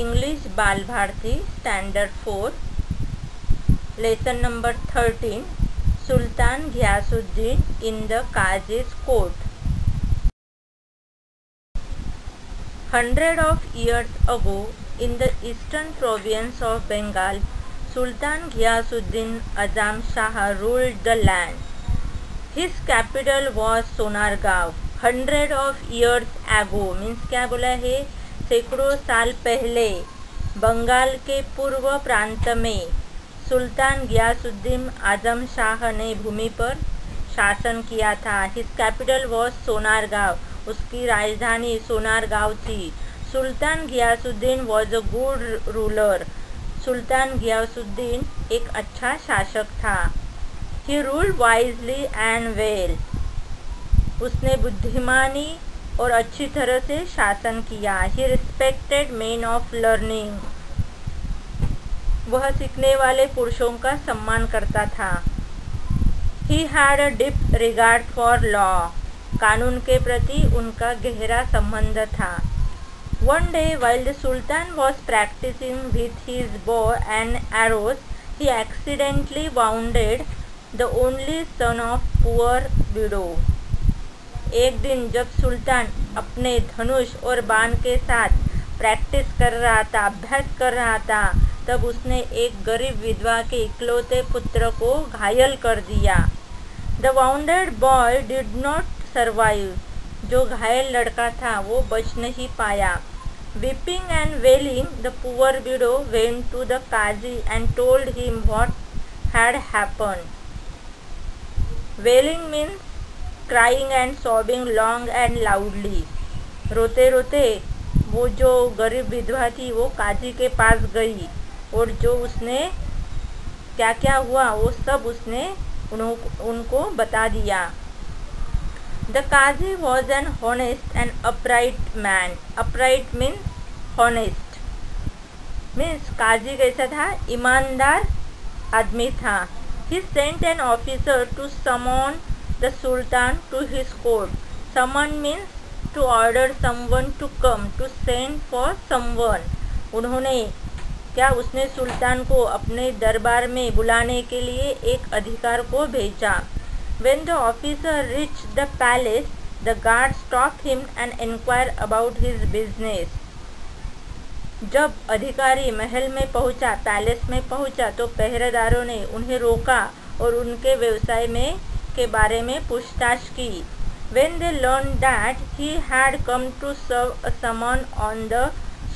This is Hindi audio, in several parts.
English Bal Bharti Standard 4 Lesson number 13 Sultan Ghiyasuddin in the Qazi's court. 100 of years ago, in the eastern province of Bengal, Sultan Ghiyasuddin Azam Shah ruled the land. His capital was Sonargaon. 100 of years ago means क्या बोला है, सैकड़ों साल पहले बंगाल के पूर्व प्रांत में सुल्तान गियासुद्दीन आजम शाह ने भूमि पर शासन किया था. His capital was Sonargaon. उसकी राजधानी सोनारगांव थी. Sultan Ghiyasuddin was a good ruler. सुल्तान गियासुद्दीन एक अच्छा शासक था. He ruled wisely and well. उसने बुद्धिमानी और अच्छी तरह से शासन किया. He respected men of learning. वह सीखने वाले पुरुषों का सम्मान करता था. He had a deep regard for law. कानून के प्रति उनका गहरा संबंध था. One day while the sultan was practicing with his bow and arrows, he accidentally wounded the only son of poor widow. एक दिन जब सुल्तान अपने धनुष और बाण के साथ प्रैक्टिस कर रहा था, अभ्यास कर रहा था, तब उसने एक गरीब विधवा के इकलौते पुत्र को घायल कर दिया. The wounded boy did not survive. जो घायल लड़का था वो बच नहीं पाया. Weeping and wailing the poor widow went to the qazi and told him what had happened. Wailing means crying and sobbing long and loudly. रोते रोते वो जो गरीब विधवा थी वो काजी के पास गई और जो उसने क्या क्या हुआ वो सब उसने उनको बता दिया. The qazi was an honest and upright man. Upright means honest. Means काजी कैसा था, ईमानदार आदमी था. He sent an officer to summon the sultan to his court. Summon means to order someone to come, to send for someone. उन्होंने क्या उसने सुल्तान को अपने दरबार में बुलाने के लिए एक अधिकार को भेजा. When the officer reached the palace, the guard stopped him and inquired about his business. जब अधिकारी महल में पहुंचा, पैलेस में पहुंचा, तो पहरेदारों ने उन्हें रोका और उनके व्यवसाय में के बारे में पूछताछ की. When they learned that he had come to serve a summon on the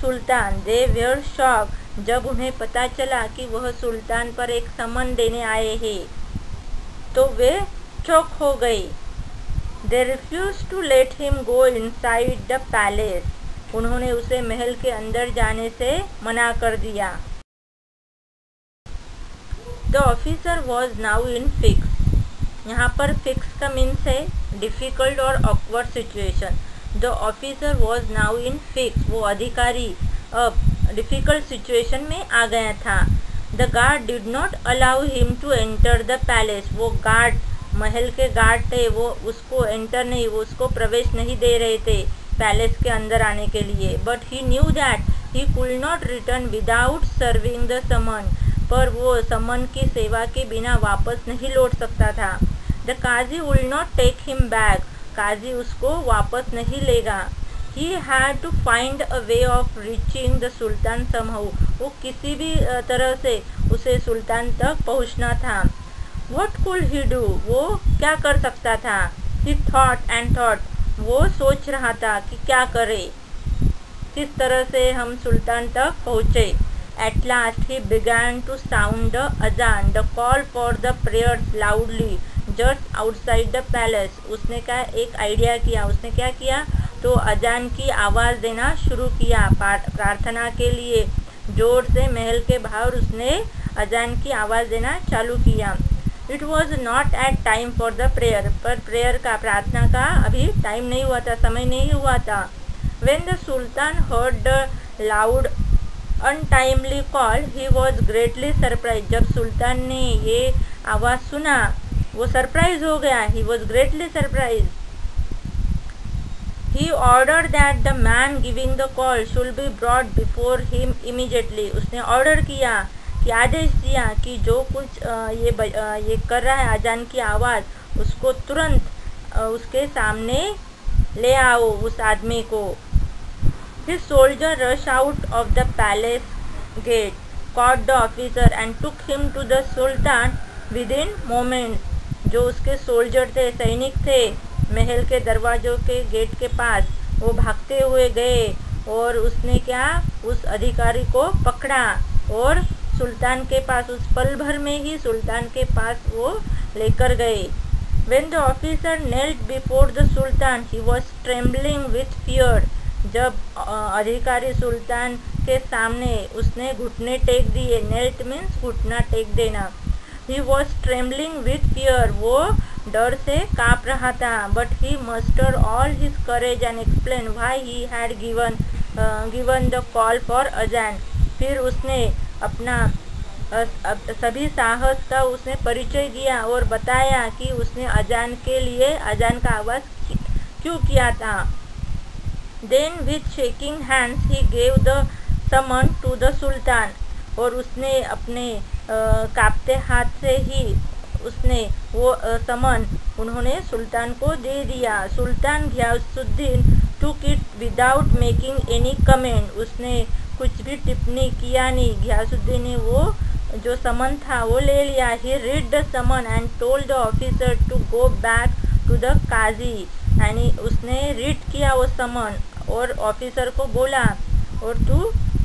sultan, they were shocked. जब उन्हें पता चला कि वह सुल्तान पर एक समन देने आए हैं तो वे चौंक हो गए. They refused to let him go inside the palace. उन्होंने उसे महल के अंदर जाने से मना कर दिया. The officer was now in fix. यहाँ पर फिक्स का मीन्स है डिफ़िकल्ट और awkward situation. The officer was now in fix. वो अधिकारी अब डिफ़िकल्ट सिचुएशन में आ गया था. The guard did not allow him to enter the palace. वो गार्ड, महल के गार्ड थे, वो उसको एंटर नहीं, वो उसको प्रवेश नहीं दे रहे थे पैलेस के अंदर आने के लिए. But he knew that he could not return without serving the summon. पर वो समन की सेवा के बिना वापस नहीं लौट सकता था. The qazi will not take him back. काजी उसको वापस नहीं लेगा. He had to find a way of reaching the sultan somehow. वो किसी भी तरह से उसे सुल्तान तक पहुंचना था. What could he do. वो क्या कर सकता था. ही थॉट एंड थॉट. वो सोच रहा था कि क्या करे, किस तरह से हम सुल्तान तक पहुँचे. At last he began to sound the azan, the call for the prayers loudly just outside the palace. उसने क्या एक आइडिया किया. उसने क्या किया तो अजान की आवाज़ देना शुरू किया प्रार्थना के लिए. जोर से महल के बाहर उसने अजान की आवाज़ देना चालू किया. It was not at time for the prayer. पर प्रेयर का, प्रार्थना का अभी टाइम नहीं हुआ था, समय नहीं हुआ था. When the sultan heard the loud untimely call he was greatly surprise. जब सुल्तान ने ये आवाज़ सुना वो सरप्राइज हो गया. He was greatly surprise. He ordered that the man giving the call should be brought before him immediately. उसने ऑर्डर किया कि आदेश दिया कि जो कुछ ये कर रहा है अजान की आवाज़ उसको तुरंत उसके सामने ले आओ उस आदमी को. His soldier rushed out of the palace gate, caught the officer and took him to the sultan within moments. जो उसके सोल्जर थे, सैनिक थे, महल के दरवाज़ों के गेट के पास वो भागते हुए गए और उसने क्या उस अधिकारी को पकड़ा और सुल्तान के पास उस पल भर में ही सुल्तान के पास वो लेकर गए. When the officer knelt before the sultan, he was trembling with fear. जब अधिकारी सुल्तान के सामने उसने घुटने टेक दिए. नेल्ट मीन्स घुटना टेक देना. He was trembling with fear. वो डर से काँप रहा था. But he mustered all his courage and explained why he had given the call for अजान. फिर उसने अपना सभी साहस का उसने परिचय दिया और बताया कि उसने अजान के लिए अजान का आवाज़ क्यों किया था. Then with shaking hands he gave the summon to the sultan. और उसने अपने कांपते हाथ से ही उसने वो समन उन्होंने सुल्तान को दे दिया. सुल्तान Ghiyasuddin took it without making any comment. उसने कुछ भी टिप्पणी किया नहीं. घियासुद्दीन ने वो जो समन था वो ले लिया. He read the summon and told the officer to go back to the काजी. यानी उसने रीड किया वो समन और ऑफिसर को बोला और तू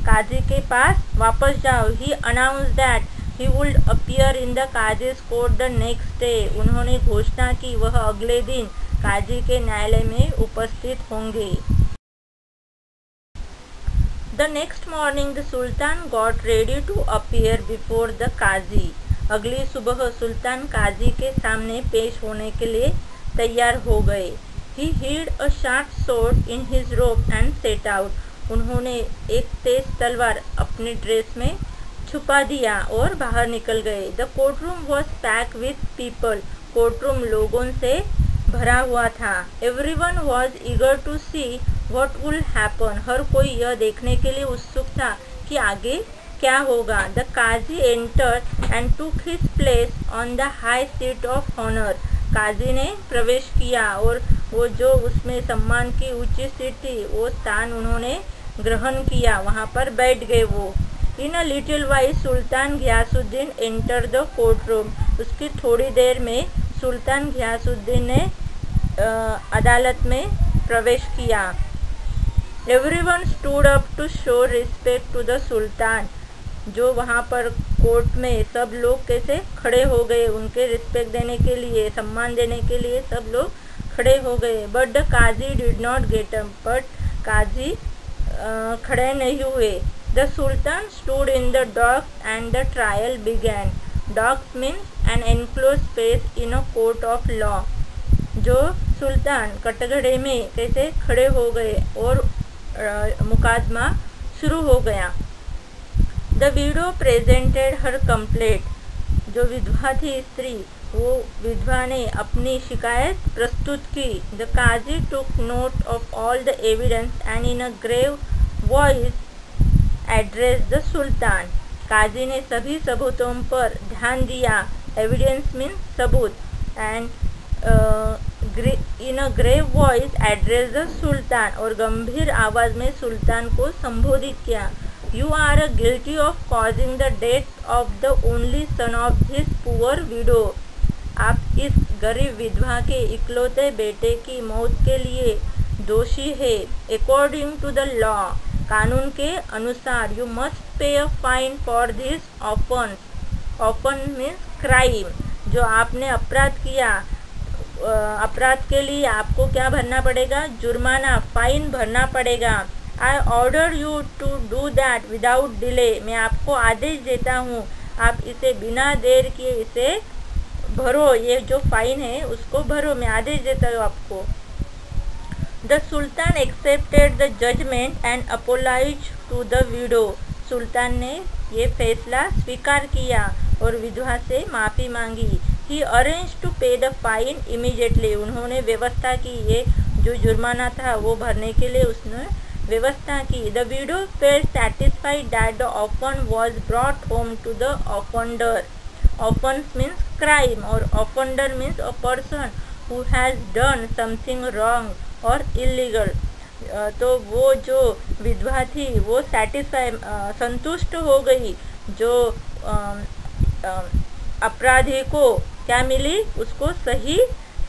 काजी के पास वापस जाओ. He announced that he would appear in the काजी's court the next day. उन्होंने घोषणा की वह अगले दिन काजी के न्यायालय में उपस्थित होंगे. The next morning the sultan got ready to appear before the काजी. अगली सुबह सुल्तान काजी के सामने पेश होने के लिए तैयार हो गए. He hid a sharp sword in his robe and set out. उन्होंने एक तेज तलवार अपने ड्रेस में छुपा दिया और बाहर निकल गए. The courtroom was packed with people. Courtroom लोगों से भरा हुआ था. Everyone was eager to see what would happen. हर कोई यह देखने के लिए उत्सुक था कि आगे क्या होगा. The Qazi entered and took his place on the high seat of honor. काजी ने प्रवेश किया और वो जो उसमें सम्मान की ऊंची सीट थी वो स्थान उन्होंने ग्रहण किया. वहाँ पर बैठ गए वो. In a little while sultan Ghiyasuddin enter the court room. उसकी थोड़ी देर में सुल्तान घियासुद्दीन ने अदालत में प्रवेश किया. Everyone stood up to show respect to the sultan. जो वहाँ पर कोर्ट में सब लोग कैसे खड़े हो गए उनके रिस्पेक्ट देने के लिए, सम्मान देने के लिए सब लोग खड़े हो गए. But the qazi did not get up. But काजी खड़े नहीं हुए. The sultan stood in the docks and the trial began. Docks means an enclose space in a court of law. जो सुल्तान कटघरे में कैसे खड़े हो गए और मुकदमा शुरू हो गया. The widow presented her complaint. जो विधवा थी स्त्री वो विधवा ने अपनी शिकायत प्रस्तुत की. The qazi took note of all the evidence and in a grave voice address the sultan. काजी ने सभी सबूतों पर ध्यान दिया. एविडेंस मीन्स सबूत. And in a grave voice address the sultan. और गंभीर आवाज़ में सुल्तान को संबोधित किया. You are guilty of causing the death of the only son of this poor widow. आप इस गरीब विधवा के इकलौते बेटे की मौत के लिए दोषी है. According to the law, कानून के अनुसार you must pay a fine for this offense. Offense means crime. जो आपने अपराध किया अपराध के लिए आपको क्या भरना पड़ेगा? जुर्माना, फाइन भरना पड़ेगा. I order you to do that without delay. मैं आपको आदेश देता हूँ आप इसे बिना देर किए इसे भरो. ये जो फाइन है उसको भरो. मैं आदेश देता हूँ आपको. The Sultan accepted the judgment and apologized to the widow. सुल्तान ने ये फैसला स्वीकार किया और विधवा से माफ़ी मांगी. He arranged to pay the fine immediately. उन्होंने व्यवस्था की ये जो जुर्माना था वो भरने के लिए उसने व्यवस्था की। The widow felt satisfied that the offence was brought home to the offender. Offence means crime और offender means a person who has done something wrong और इलीगल। तो वो जो विधवा थी वो सैटिस्फाई संतुष्ट हो गई, जो अपराधी को क्या मिली, उसको सही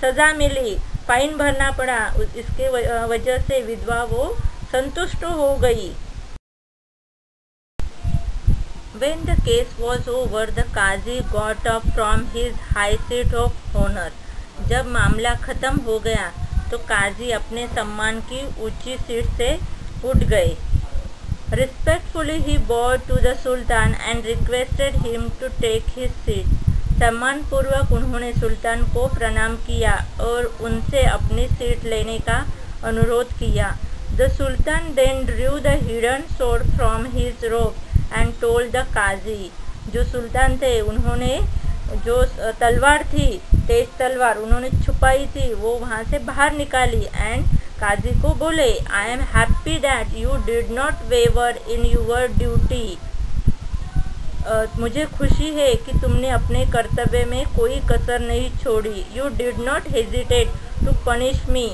सज़ा मिली, फाइन भरना पड़ा, इसके वजह से विधवा वो संतुष्ट हो गई। When the case was over, the Qazi got up from his high seat of honor. जब मामला ख़त्म हो गया तो काजी अपने सम्मान की ऊंची सीट से उठ गए। Respectfully he bowed to the Sultan and requested him to take his seat. सम्मान पूर्वक उन्होंने सुल्तान को प्रणाम किया और उनसे अपनी सीट लेने का अनुरोध किया। The Sultan then drew the hidden sword from his robe and told the काजी। जो सुल्तान थे उन्होंने जो तलवार थी, तेज तलवार उन्होंने छुपाई थी, वो वहाँ से बाहर निकाली एंड काजी को बोले, I am happy that you did not waver in your duty. मुझे खुशी है कि तुमने अपने कर्तव्य में कोई कसर नहीं छोड़ी। You did not hesitate to punish me.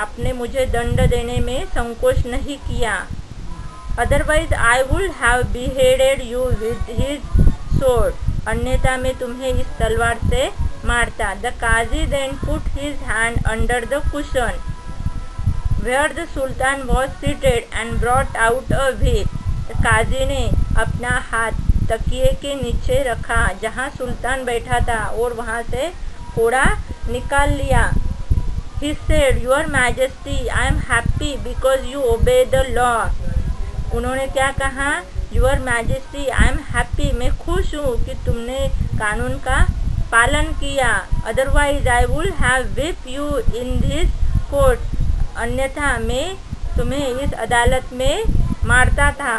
आपने मुझे दंड देने में संकोच नहीं किया। Otherwise I would have beheaded you with his sword. अन्यथा मैं तुम्हें इस तलवार से मारता। The qazi then put his hand under the cushion where the sultan was seated and brought out a whip. काजी ने अपना हाथ तकिए के नीचे रखा जहाँ सुल्तान बैठा था और वहाँ से कोड़ा निकाल लिया। He said, Your Majesty, I am happy because you obey the law. उन्होंने क्या कहा? Your Majesty, I am happy. मैं खुश हूँ कि तुमने कानून का पालन किया। Otherwise, I would have whipped you in this court. अन्यथा मैं तुम्हें इस अदालत में मारता था।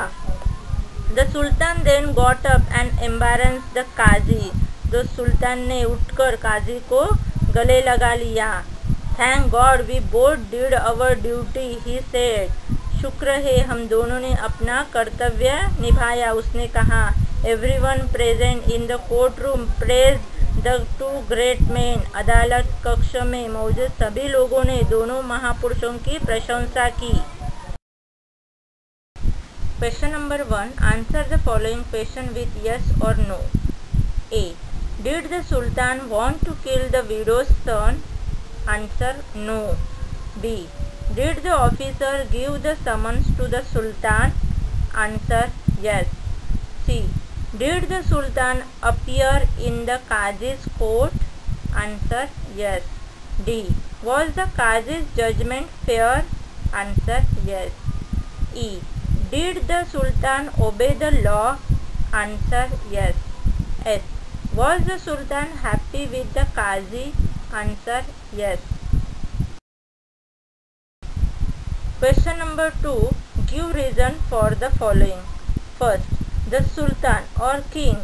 The Sultan then got up and embarrassed the काजी। तो सुल्तान ने उठकर काजी को गले लगा लिया। Thank God we both did our duty, he said. शुक्र है हम दोनों ने अपना कर्तव्य निभाया, उसने कहा। Everyone present in the courtroom praised the two great men. अदालत कक्ष में मौजूद सभी लोगों ने दोनों महापुरुषों की प्रशंसा की। Question number 1. Answer the following question with yes or no. A. Did the Sultan want to kill the widow's son? Answer no. B. Did the officer give the summons to the Sultan? Answer yes. C. Did the Sultan appear in the Qazi's court? Answer yes. D. Was the Qazi's judgment fair? Answer yes. E. Did the Sultan obey the law? Answer yes. S. Was the Sultan happy with the Qazi? Answer yes. Question number 2. Give reason for the following. First, the Sultan or king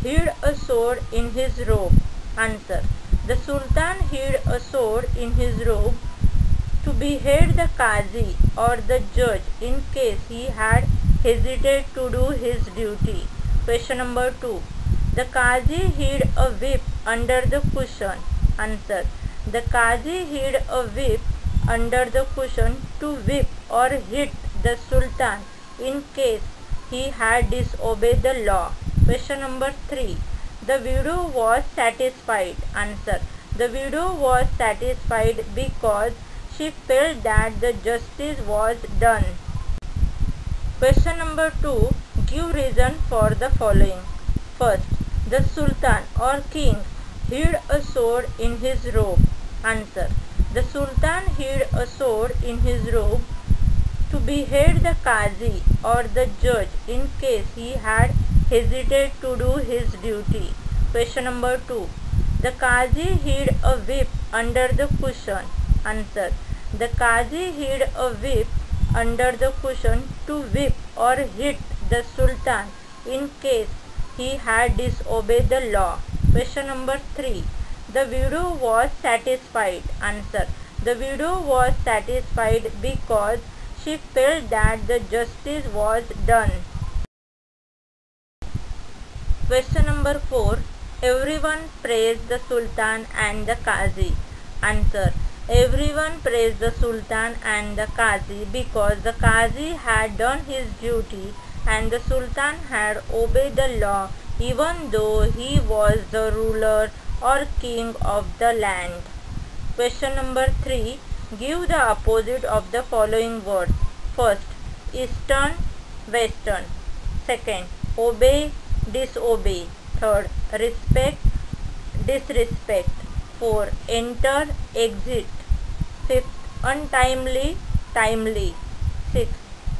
hid a sword in his robe. Answer. The Sultan hid a sword in his robe to behead the Qazi or the judge in case he had hesitated to do his duty. Question number 2. The Qazi hid a whip under the cushion. Answer. The Qazi hid a whip under the cushion to whip or hit the Sultan in case he had disobeyed the law. Question number 3. The widow was satisfied. Answer. The widow was satisfied because she felt that the justice was done. Question number 2. Give reason for the following. First, the Sultan or king hid a sword in his robe. Answer. The Sultan hid a sword in his robe to behead the Qazi or the judge in case he had hesitated to do his duty. Question number 2. The Qazi hid a whip under the cushion. Answer. The Qazi hid a whip under the cushion to whip or hit the Sultan in case he had disobeyed the law. Question number 3. The widow was satisfied. Answer. The widow was satisfied because she felt that the justice was done. Question number 4. Everyone praised the Sultan and the Qazi. Answer. Everyone praised the Sultan and the Qazi because the Qazi had done his duty and the Sultan had obeyed the law even though he was the ruler or king of the land. Question number 3. Give the opposite of the following words. First, eastern, western. Second, obey, disobey. Third, respect, disrespect. 4. Enter, exit. 5th, untimely, timely. 6.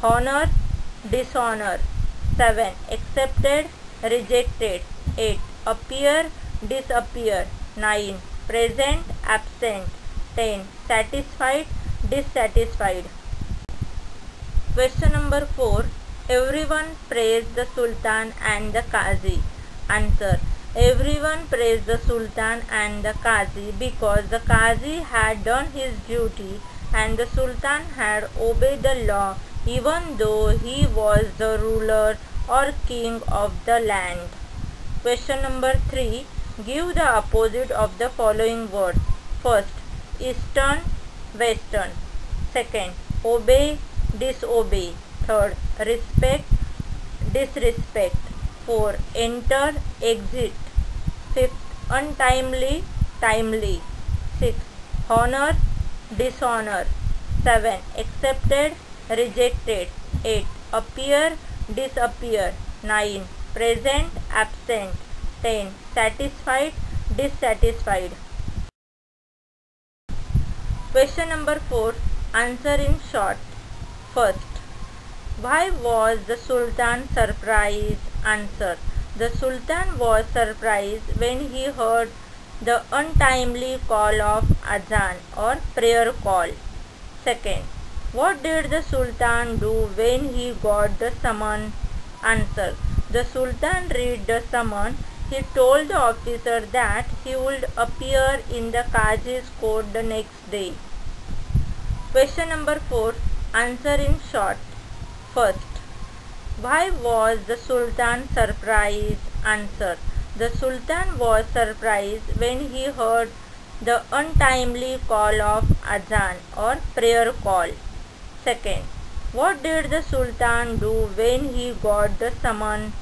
Honor, dishonor. 7. Accepted, rejected. 8. Appear, disappear. 9. Present, absent. 10. Satisfied, dissatisfied. Question number 4. Everyone praised the Sultan and the Qazi. Answer. Everyone praised the Sultan and the Qazi because the Qazi had done his duty and the Sultan had obeyed the law even though he was the ruler or king of the land. Question number 3. Give the opposite of the following words. First, eastern, western. Second, obey, disobey. Third, respect, disrespect. 4. Enter, exit. 5th, untimely, timely. 6. Honor, dishonor. 7. Accepted, rejected. 8. Appear, disappear. 9. Present, absent. 10. Satisfied, dissatisfied. Question number 4. Answer in short. First, why was the Sultan surprised? Answer. The Sultan was surprised when he heard the untimely call of Azan or prayer call. Second, what did the Sultan do when he got the summon? Answer. The Sultan read the summon. He told the officer that he would appear in the Qazi's court the next day. Question number 4. Answer in short. First, why was the Sultan surprised? Answer. The Sultan was surprised when he heard the untimely call of Azan or prayer call. Second, what did the Sultan do when he got the summon?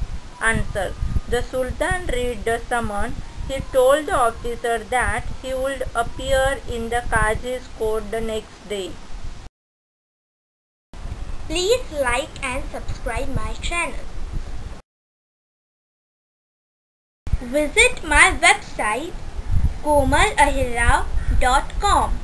Answer. The Sultan read the summon. He told the officer that he would appear in the Qazi's court the next day. Please like and subscribe my channel. Visit my website komalahira.com.